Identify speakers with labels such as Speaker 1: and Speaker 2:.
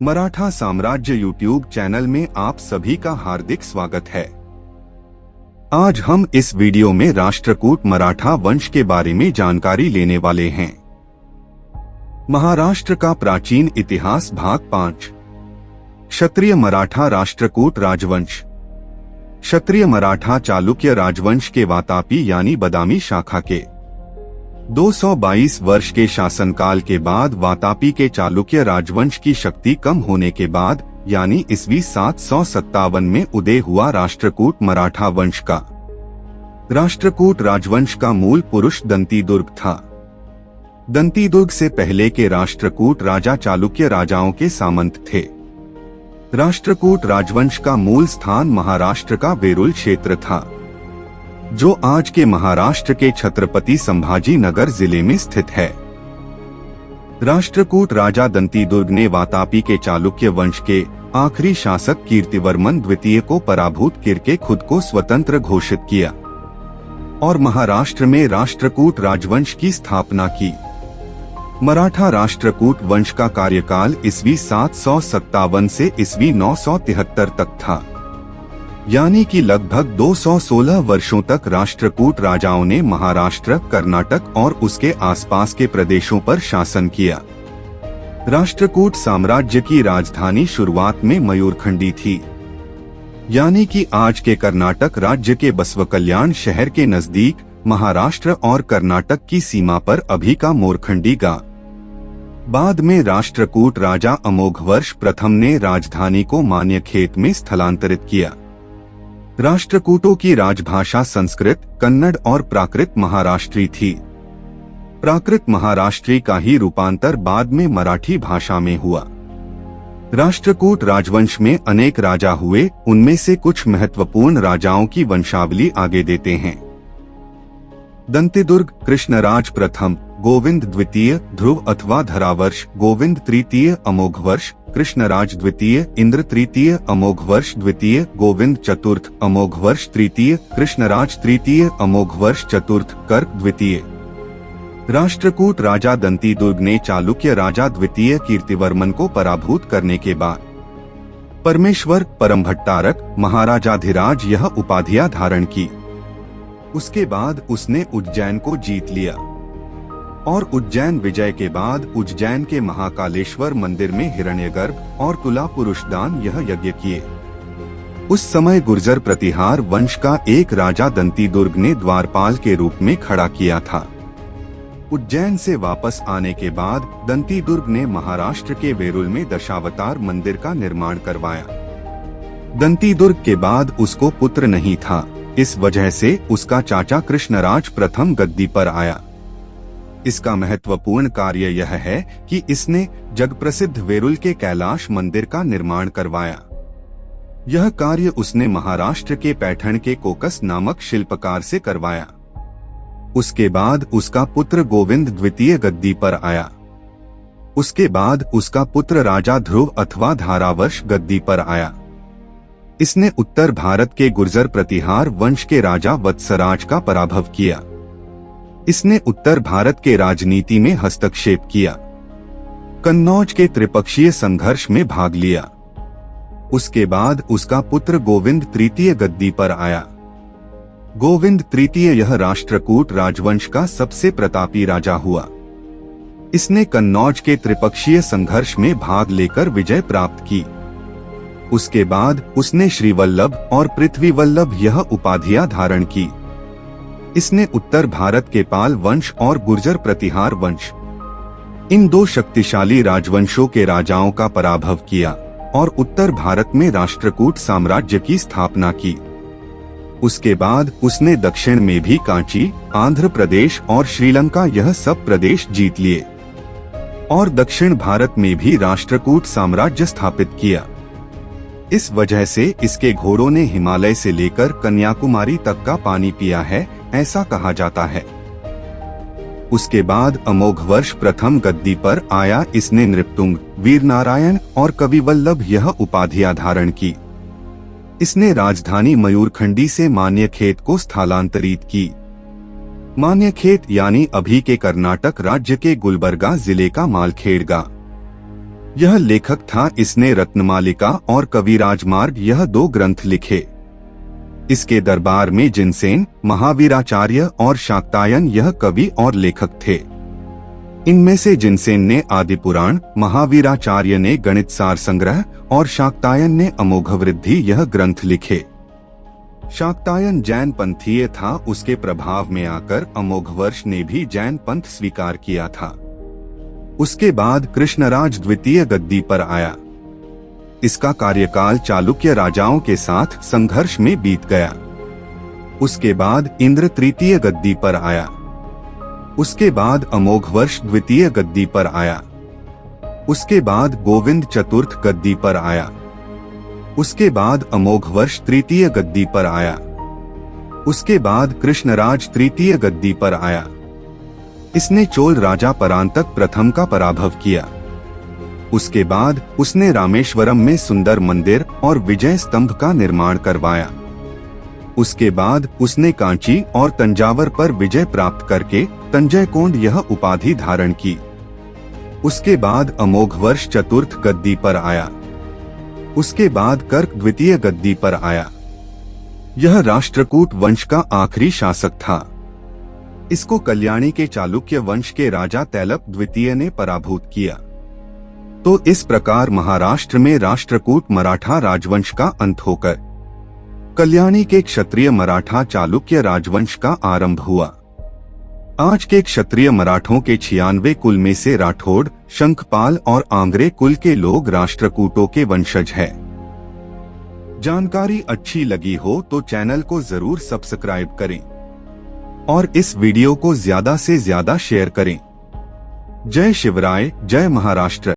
Speaker 1: मराठा साम्राज्य YouTube channel में आप सभी का हार्दिक स्वागत है। आज हम इस वीडियो में राष्ट्रकूट मराठा वंश के बारे में जानकारी लेने वाले हैं। महाराष्ट्र का प्राचीन इतिहास भाग 5। क्षत्रिय मराठा राष्ट्रकूट राजवंश। क्षत्रिय मराठा चालुक्य राजवंश के वातापी यानी बदामी शाखा के 222 वर्ष के शासनकाल के बाद वातापी के चालुक्य राजवंश की शक्ति कम होने के बाद यानी ईस्वी 757 में उदय हुआ राष्ट्रकूट मराठा वंश का। राष्ट्रकूट राजवंश का मूल पुरुष दंतीदुर्ग था। दंतीदुर्ग से पहले के राष्ट्रकूट राजा चालुक्य राजाओं के सामंत थे। राष्ट्रकूट राजवंश का मूल स्थान महाराष्ट्र का वेरुल क्षेत्र था, जो आज के महाराष्ट्र के छत्रपति संभाजी नगर जिले में स्थित है। राष्ट्रकूट राजा दंतीदुर्ग ने वातापी के चालुक्य वंश के आखिरी शासक कीर्तिवर्मन द्वितीय को पराभूत करके खुद को स्वतंत्र घोषित किया और महाराष्ट्र में राष्ट्रकूट राजवंश की स्थापना की। मराठा राष्ट्रकूट वंश का कार्यकाल ईस्वी 757 से ईस्वी 973 तक था, यानी कि लगभग 216 वर्षों तक राष्ट्रकूट राजाओं ने महाराष्ट्र, कर्नाटक और उसके आसपास के प्रदेशों पर शासन किया। राष्ट्रकूट साम्राज्य की राजधानी शुरुआत में मयूरखंडी थी, यानी कि आज के कर्नाटक राज्य के बसवकल्याण शहर के नजदीक महाराष्ट्र और कर्नाटक की सीमा पर अभी का मोरखंडी गांव। बाद में राष्ट्रकूट राजा अमोघवर्ष प्रथम ने राजधानी को मान्यखेत में स्थलांतरित किया। राष्ट्रकूटों की राजभाषा संस्कृत, कन्नड़ और प्राकृत महाराष्ट्री थी। प्राकृत महाराष्ट्री का ही रूपांतर बाद में मराठी भाषा में हुआ। राष्ट्रकूट राजवंश में अनेक राजा हुए, उनमें से कुछ महत्वपूर्ण राजाओं की वंशावली आगे देते हैं। दंतीदुर्ग कृष्णराज प्रथम, गोविंद द्वितीय, ध्रुव अथवा धरावर्ष, गोविंद तृतीय, अमोघवर्ष, कृष्णराज द्वितीय, इंद्र तृतीय, अमोघवर्ष द्वितीय, गोविंद चतुर्थ, अमोघवर्ष तृतीय, कृष्णराज तृतीय, अमोघवर्ष चतुर्थ, कर्क द्वितीय। राष्ट्रकूट राजा दंतीदुर्ग ने चालुक्य राजा द्वितीय कीर्तिवर्मन को पराभूत करने के बाद परमेश्वर, परमभट्टारक, महाराजाधिराज यह उपाधियां धारण की। उसके बाद उसने उज्जैन को जीत लिया और उज्जैन विजय के बाद उज्जैन के महाकालेश्वर मंदिर में हिरण्यगर्भ और तुला पुरुषदान यह यज्ञ किए। उस समय गुर्जर प्रतिहार वंश का एक राजा दंतीदुर्ग ने द्वारपाल के रूप में खड़ा किया था। उज्जैन से वापस आने के बाद दंतीदुर्ग ने महाराष्ट्र के वेरुल में दशावतार मंदिर का निर्माण करवाया। दंतीदुर्ग के बाद उसको पुत्र नहीं था, इस वजह से उसका चाचा कृष्णराज प्रथम गद्दी पर आया। इसका महत्वपूर्ण कार्य यह है कि इसने जगप्रसिद्ध वेरुल के कैलाश मंदिर का निर्माण करवाया। यह कार्य उसने महाराष्ट्र के पैठण के कोकस नामक शिल्पकार से करवाया। उसके बाद उसका पुत्र गोविंद द्वितीय गद्दी पर आया। उसके बाद उसका पुत्र राजा ध्रुव अथवा धारावर्ष गद्दी पर आया। इसने उत्तर भारत के गुर्जर प्रतिहार वंश के राजा वत्सराज का पराभव किया। इसने उत्तर भारत के राजनीति में हस्तक्षेप किया, कन्नौज के त्रिपक्षीय संघर्ष में भाग लिया। उसके बाद उसका पुत्र गोविंद तृतीय गद्दी पर आया। गोविंद तृतीय यह राष्ट्रकूट राजवंश का सबसे प्रतापी राजा हुआ। इसने कन्नौज के त्रिपक्षीय संघर्ष में भाग लेकर विजय प्राप्त की। उसके बाद उसने श्रीवल्लभ और पृथ्वीवल्लभ यह उपाधियां धारण की। इसने उत्तर भारत के पाल वंश और गुर्जर प्रतिहार वंश, इन दो शक्तिशाली राजवंशों के राजाओं का पराभव किया और उत्तर भारत में राष्ट्रकूट साम्राज्य की स्थापना की। उसके बाद उसने दक्षिण में भी कांची, आंध्र प्रदेश और श्रीलंका यह सब प्रदेश जीत लिए और दक्षिण भारत में भी राष्ट्रकूट साम्राज्य स्थापित किया। इस वजह से इसके घोड़ों ने हिमालय से लेकर कन्याकुमारी तक का पानी पिया है, ऐसा कहा जाता है। उसके बाद अमोघवर्ष प्रथम गद्दी पर आया। इसने नृपतुंग, वीरनारायण और कविवल्लभ यह उपाधियां धारण की। इसने राजधानी मयूरखंडी से मान्यखेत को स्थलांतरित की। मान्यखेत यानी अभी के कर्नाटक राज्य के गुलबर्गा जिले का मालखेड़ गांव। यह लेखक था। इसने रत्नमालिका और कविराजमार्ग यह 2 ग्रंथ लिखे। इसके दरबार में जिनसेन, महावीराचार्य और शाक्तायन यह कवि और लेखक थे। इनमें से जिनसेन ने आदि पुराण, महावीराचार्य ने गणित सार संग्रह और शाक्तायन ने अमोघवृद्धि यह ग्रंथ लिखे। शाक्तायन जैन पंथीय था। उसके प्रभाव में आकर अमोघवर्ष ने भी जैन पंथ स्वीकार किया था। उसके बाद कृष्णराज द्वितीय गद्दी पर आया। इसका कार्यकाल चालुक्य राजाओं के साथ संघर्ष में बीत गया। उसके बाद इंद्र तृतीय गद्दी पर आया। उसके बाद अमोघवर्ष द्वितीय गद्दी पर आया। उसके बाद गोविंद चतुर्थ गद्दी पर आया। उसके बाद अमोघवर्ष तृतीय गद्दी पर आया। उसके बाद कृष्णराज तृतीय गद्दी पर आया। इसने चोल राजा परांतक प्रथम का पराभव किया। उसके बाद उसने रामेश्वरम में सुंदर मंदिर और विजय स्तंभ का निर्माण करवाया। उसके बाद उसने कांची और तंजावर पर विजय प्राप्त करके तंजयकोंड यह उपाधि धारण की। उसके बाद अमोघवर्ष चतुर्थ गद्दी पर आया। उसके बाद कर्क द्वितीय गद्दी पर आया। यह राष्ट्रकूट वंश का आखिरी शासक था। इसको कल्याणी के चालुक्य वंश के राजा तैलप द्वितीय ने पराभूत किया। तो इस प्रकार महाराष्ट्र में राष्ट्रकूट मराठा राजवंश का अंत होकर कल्याणी के क्षत्रिय मराठा चालुक्य राजवंश का आरंभ हुआ। आज के क्षत्रिय मराठों के 96 कुल में से राठौड़, शंखपाल और आंग्रे कुल के लोग राष्ट्रकूटों के वंशज हैं। जानकारी अच्छी लगी हो तो चैनल को जरूर सब्सक्राइब करें और इस वीडियो को ज्यादा से ज्यादा शेयर करें। जय शिवराय, जय महाराष्ट्र।